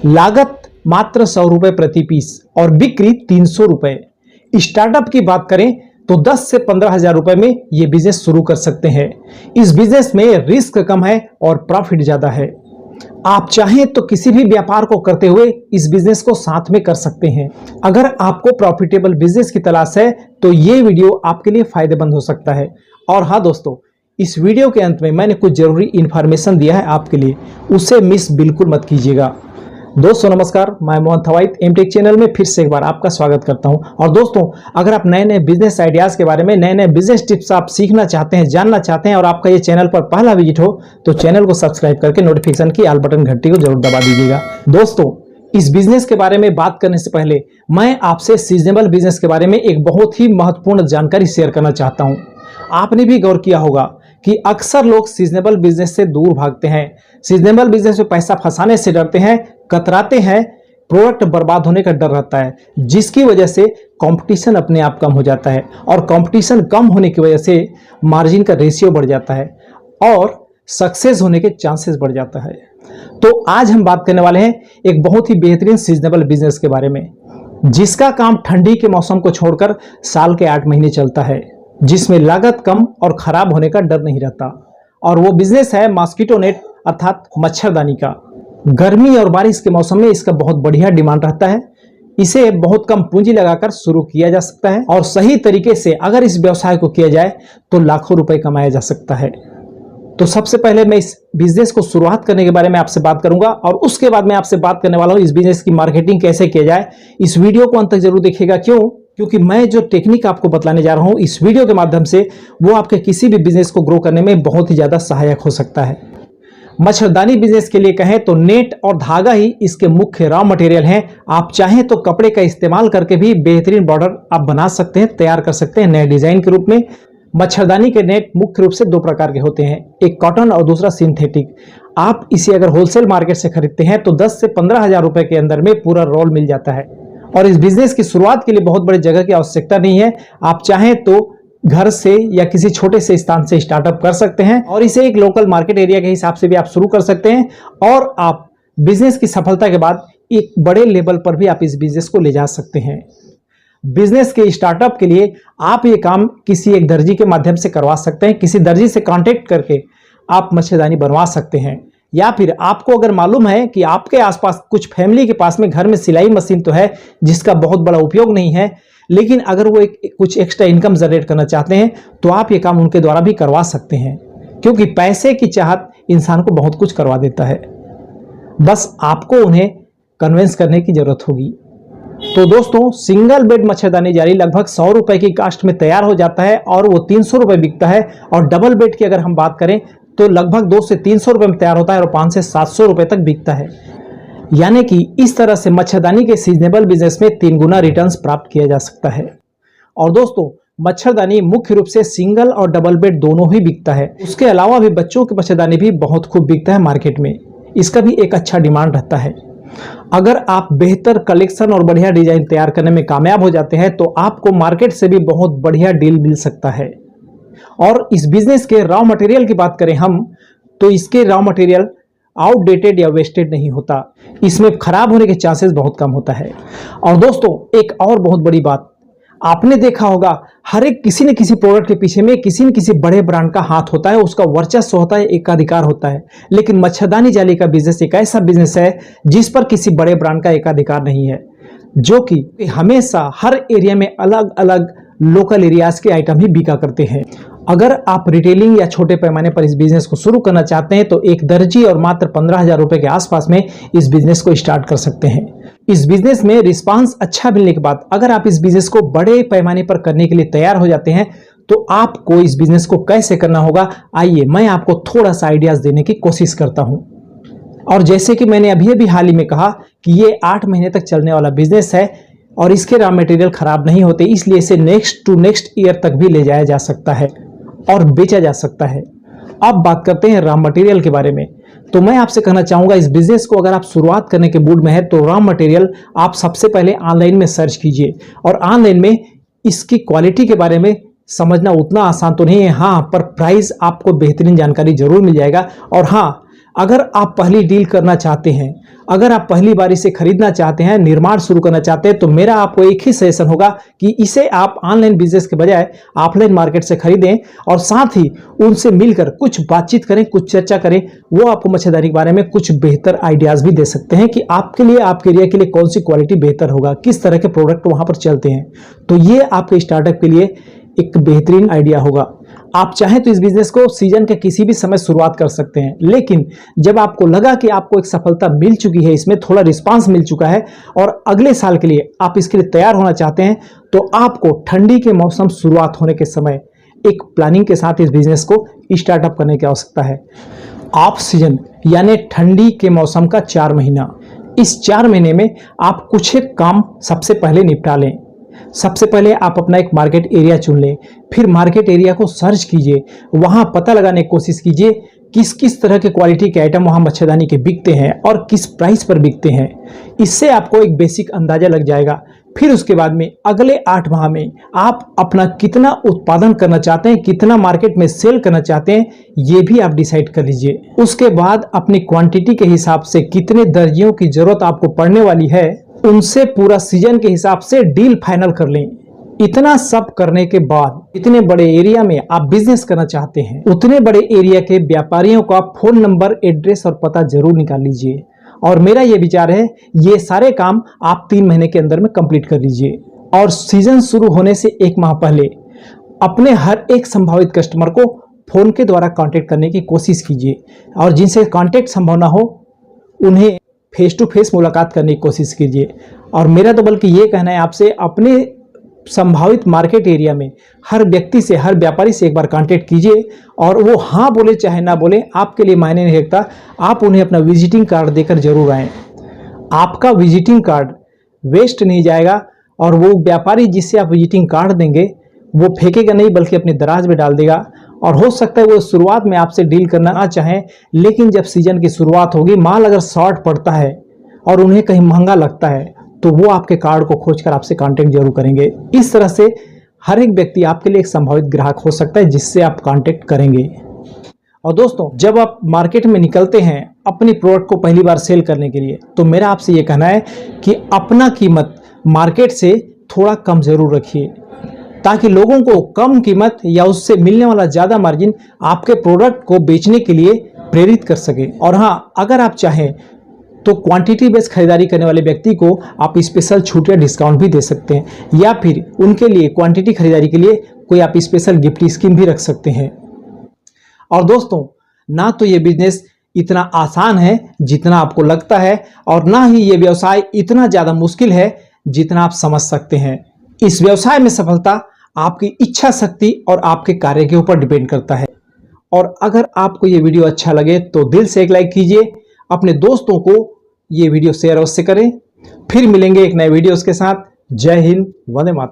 लागत मात्र 100 रुपए प्रति पीस और बिक्री 300 रुपए। स्टार्टअप की बात करें तो 10 से 15 हजार रुपए में ये बिजनेस शुरू कर सकते हैं। इस बिजनेस में रिस्क कम है और प्रॉफिट ज्यादा है। आप चाहें तो किसी भी व्यापार को करते हुए इस बिजनेस को साथ में कर सकते हैं। अगर आपको प्रॉफिटेबल बिजनेस की तलाश है तो ये वीडियो आपके लिए फायदेमंद हो सकता है। और हाँ दोस्तों, इस वीडियो के अंत में मैंने कुछ जरूरी इंफॉर्मेशन दिया है आपके लिए, उसे मिस बिल्कुल मत कीजिएगा। दोस्तों नमस्कार, मैं मोहन थवाइट एमटेक चैनल में फिर से एक बार आपका स्वागत करता हूं। और दोस्तों, अगर आप नए नए बिजनेस आइडियाज के बारे में, नए नए बिजनेस टिप्स आप सीखना चाहते हैं, जानना चाहते हैं और आपका ये चैनल पर पहला विजिट हो तो चैनल को सब्सक्राइब करके नोटिफिकेशन की ऑल बटन घंटी को जरूर दबा दीजिएगा। दोस्तों, इस बिजनेस के बारे में बात करने से पहले मैं आपसे सीजनेबल बिजनेस के बारे में एक बहुत ही महत्वपूर्ण जानकारी शेयर करना चाहता हूं। आपने भी गौर किया होगा कि अक्सर लोग सीजनेबल बिजनेस से दूर भागते हैं, सीजनेबल बिजनेस में पैसा फंसाने से डरते हैं, कतराते हैं, प्रोडक्ट बर्बाद होने का डर रहता है, जिसकी वजह से कंपटीशन अपने आप कम हो जाता है और कंपटीशन कम होने की वजह से मार्जिन का रेशियो बढ़ जाता है और सक्सेस होने के चांसेस बढ़ जाता है। तो आज हम बात करने वाले हैं एक बहुत ही बेहतरीन सीजनेबल बिजनेस के बारे में, जिसका काम ठंडी के मौसम को छोड़कर साल के 8 महीने चलता है, जिसमें लागत कम और खराब होने का डर नहीं रहता। और वो बिजनेस है मॉस्किटो नेट अर्थात मच्छरदानी का। गर्मी और बारिश के मौसम में इसका बहुत बढ़िया डिमांड रहता है। इसे बहुत कम पूंजी लगाकर शुरू किया जा सकता है और सही तरीके से अगर इस व्यवसाय को किया जाए तो लाखों रुपए कमाया जा सकता है। तो सबसे पहले मैं इस बिजनेस को शुरुआत करने के बारे में आपसे बात करूंगा और उसके बाद मैं आपसे बात करने वाला हूं इस बिजनेस की मार्केटिंग कैसे किया जाए। इस वीडियो को अंत तक जरूर देखिएगा। क्योंकि मैं जो टेक्निक आपको बतलाने जा रहा हूं इस वीडियो के माध्यम से वो आपके किसी भी बिजनेस को ग्रो करने में बहुत ही ज्यादा सहायक हो सकता है। मच्छरदानी बिजनेस के लिए कहें तो नेट और धागा ही इसके मुख्य रॉ मटेरियल हैं। आप चाहें तो कपड़े का इस्तेमाल करके भी बेहतरीन बॉर्डर आप बना सकते हैं, तैयार कर सकते हैं नए डिजाइन के रूप में। मच्छरदानी के नेट मुख्य रूप से 2 प्रकार के होते हैं, एक कॉटन और दूसरा सिंथेटिक। आप इसे अगर होलसेल मार्केट से खरीदते हैं तो 10 से 15 हजार रुपए के अंदर में पूरा रोल मिल जाता है। और इस बिजनेस की शुरुआत के लिए बहुत बड़ी जगह की आवश्यकता नहीं है। आप चाहें तो घर से या किसी छोटे से स्थान से स्टार्टअप कर सकते हैं और इसे एक लोकल मार्केट एरिया के हिसाब से भी आप शुरू कर सकते हैं और आप बिजनेस की सफलता के बाद एक बड़े लेवल पर भी आप इस बिजनेस को ले जा सकते हैं। बिजनेस के स्टार्टअप के लिए आप ये काम किसी एक दर्जी के माध्यम से करवा सकते हैं। किसी दर्जी से कांटेक्ट करके आप मच्छरदानी बनवा सकते हैं, या फिर आपको अगर मालूम है कि आपके आसपास कुछ फैमिली के पास में घर में सिलाई मशीन तो है जिसका बहुत बड़ा उपयोग नहीं है, लेकिन अगर वो कुछ एक्स्ट्रा इनकम जनरेट करना चाहते हैं तो आप ये काम उनके द्वारा भी करवा सकते हैं। क्योंकि पैसे की चाहत इंसान को बहुत कुछ करवा देता है, बस आपको उन्हें कन्विंस करने की जरूरत होगी। तो दोस्तों, सिंगल बेड मच्छरदानी जाली लगभग 100 रुपए की कास्ट में तैयार हो जाता है और वो 300 रुपए बिकता है। और डबल बेड की अगर हम बात करें तो लगभग 200 से 300 रुपए में तैयार होता है और 500 से 700 रुपए तक बिकता है। यानी कि इस तरह से मच्छरदानी के सीजनेबल बिजनेस में 3 गुना रिटर्न्स प्राप्त किया जा सकता है। और दोस्तों, मच्छरदानी मुख्य रूप से सिंगल और डबल बेड दोनों ही बिकता है। उसके अलावा भी बच्चों की मच्छरदानी भी बहुत खूब बिकता है मार्केट में, इसका भी एक अच्छा डिमांड रहता है। अगर आप बेहतर कलेक्शन और बढ़िया डिजाइन तैयार करने में कामयाब हो जाते हैं तो आपको मार्केट से भी बहुत बढ़िया डील मिल सकता है। और इस बिजनेस के रॉ मटेरियल की बात करें हम तो इसके रॉ मटेरियल आउटडेटेड या वेस्टेड नहीं होता, इसमें खराब होने के चांसेस बहुत कम होता है। और दोस्तों, एक और बहुत बड़ी बात आपने देखा होगा, हर एक किसी न किसी प्रोडक्ट के पीछे में किसी न किसी बड़े ब्रांड का हाथ होता है, उसका वर्चस्व होता है, एकाधिकार होता है। लेकिन मच्छरदानी जाली का बिजनेस एक ऐसा बिजनेस है जिस पर किसी बड़े ब्रांड का एकाधिकार नहीं है, जो कि हमेशा हर एरिया में अलग अलग लोकल एरियाज के आइटम ही बिका करते हैं। अगर आप रिटेलिंग या छोटे पैमाने पर इस बिजनेस को शुरू करना चाहते हैं तो एक दर्जी और मात्र 15 हजार रुपए के आसपास में इस बिजनेस को स्टार्ट कर सकते हैं। इस बिजनेस में रिस्पांस अच्छा मिलने के बाद अगर आप इस बिजनेस को बड़े पैमाने पर करने के लिए तैयार हो जाते हैं तो आपको इस बिजनेस को कैसे करना होगा, आइए मैं आपको थोड़ा सा आइडियाज देने की कोशिश करता हूं। और जैसे कि मैंने अभी हाल ही में कहा कि ये 8 महीने तक चलने वाला बिजनेस है और इसके रॉ मटेरियल खराब नहीं होते, इसलिए इसे नेक्स्ट टू नेक्स्ट ईयर तक भी ले जाया जा सकता है और बेचा जा सकता है। अब बात करते हैं रॉ मटेरियल के बारे में। तो मैं आपसे कहना चाहूंगा, इस बिजनेस को अगर आप शुरुआत करने के मूड में है तो रॉ मटेरियल आप सबसे पहले ऑनलाइन में सर्च कीजिए और ऑनलाइन में इसकी क्वालिटी के बारे में समझना उतना आसान तो नहीं है। हाँ, पर प्राइस आपको बेहतरीन जानकारी जरूर मिल जाएगा। और हाँ, अगर आप पहली डील करना चाहते हैं, अगर आप पहली बारी से खरीदना चाहते हैं, निर्माण शुरू करना चाहते हैं, तो मेरा आपको एक ही सजेशन होगा कि इसे आप ऑनलाइन बिजनेस के बजाय ऑफलाइन मार्केट से खरीदें और साथ ही उनसे मिलकर कुछ बातचीत करें, कुछ चर्चा करें। वो आपको मच्छीदारी के बारे में कुछ बेहतर आइडियाज भी दे सकते हैं कि आपके लिए, आपके एरिया के लिए कौन सी क्वालिटी बेहतर होगा, किस तरह के प्रोडक्ट वहां पर चलते हैं। तो ये आपके स्टार्टअप के लिए एक बेहतरीन आइडिया होगा। आप चाहें तो इस बिजनेस को सीजन के किसी भी समय शुरुआत कर सकते हैं, लेकिन जब आपको लगा कि आपको एक सफलता मिल चुकी है, इसमें थोड़ा रिस्पांस मिल चुका है और अगले साल के लिए आप इसके लिए तैयार होना चाहते हैं, तो आपको ठंडी के मौसम शुरुआत होने के समय एक प्लानिंग के साथ इस बिजनेस को स्टार्टअप करने की आवश्यकता है। ऑफ सीजन यानी ठंडी के मौसम का 4 महीना, इस 4 महीने में आप कुछ एक काम सबसे पहले निपटा लें। सबसे पहले आप अपना एक मार्केट एरिया चुन लें, फिर मार्केट एरिया को सर्च कीजिए, वहां पता लगाने की कोशिश कीजिए किस किस तरह के क्वालिटी के आइटम वहां मच्छरदानी के बिकते हैं और किस प्राइस पर बिकते हैं। इससे आपको एक बेसिक अंदाजा लग जाएगा। फिर उसके बाद में अगले 8 माह में आप अपना कितना उत्पादन करना चाहते हैं, कितना मार्केट में सेल करना चाहते हैं, ये भी आप डिसाइड कर लीजिए। उसके बाद अपनी क्वांटिटी के हिसाब से कितने दर्जियों की जरूरत आपको पड़ने वाली है, उनसे पूरा सीजन के हिसाब से डील फाइनल कर लें। इतना सब करने के बाद इतने बड़े एरिया में आप बिजनेस करना चाहते हैं, उतने बड़े एरिया के व्यापारियों का फोन नंबर, एड्रेस और पता जरूर निकाल लीजिए। और मेरा ये विचार है, ये सारे काम आप 3 महीने के अंदर में कंप्लीट कर लीजिए। और सीजन शुरू होने से 1 माह पहले अपने हर एक संभावित कस्टमर को फोन के द्वारा कांटेक्ट करने की कोशिश कीजिए और जिनसे कांटेक्ट संभव ना हो उन्हें फेस टू फेस मुलाकात करने की कोशिश कीजिए। और मेरा तो बल्कि ये कहना है आपसे, अपने संभावित मार्केट एरिया में हर व्यक्ति से, हर व्यापारी से एक बार कांटेक्ट कीजिए और वो हाँ बोले चाहे ना बोले, आपके लिए मायने नहीं रखता। आप उन्हें अपना विजिटिंग कार्ड देकर जरूर आएँ। आपका विजिटिंग कार्ड वेस्ट नहीं जाएगा और वो व्यापारी जिससे आप विजिटिंग कार्ड देंगे वो फेंकेगा नहीं, बल्कि अपने दराज में डाल देगा। और हो सकता है वो शुरुआत में आपसे डील करना ना चाहें, लेकिन जब सीजन की शुरुआत होगी, माल अगर शॉर्ट पड़ता है और उन्हें कहीं महंगा लगता है, तो वो आपके कार्ड को खोजकर आपसे कांटेक्ट जरूर करेंगे। इस तरह से हर एक व्यक्ति आपके लिए एक संभावित ग्राहक हो सकता है जिससे आप कांटेक्ट करेंगे। और दोस्तों, जब आप मार्केट में निकलते हैं अपनी प्रोडक्ट को पहली बार सेल करने के लिए, तो मेरा आपसे ये कहना है कि अपना कीमत मार्केट से थोड़ा कम जरूर रखिए, ताकि लोगों को कम कीमत या उससे मिलने वाला ज़्यादा मार्जिन आपके प्रोडक्ट को बेचने के लिए प्रेरित कर सके। और हाँ, अगर आप चाहें तो क्वांटिटी बेस्ड खरीदारी करने वाले व्यक्ति को आप स्पेशल छूट या डिस्काउंट भी दे सकते हैं, या फिर उनके लिए क्वांटिटी खरीदारी के लिए कोई आप स्पेशल गिफ्ट स्कीम भी रख सकते हैं। और दोस्तों, ना तो ये बिजनेस इतना आसान है जितना आपको लगता है, और ना ही ये व्यवसाय इतना ज़्यादा मुश्किल है जितना आप समझ सकते हैं। इस व्यवसाय में सफलता आपकी इच्छा शक्ति और आपके कार्य के ऊपर डिपेंड करता है। और अगर आपको ये वीडियो अच्छा लगे तो दिल से एक लाइक कीजिए, अपने दोस्तों को ये वीडियो शेयर अवश्य करें। फिर मिलेंगे एक नए वीडियोस के साथ। जय हिंद, वंदे मातरम।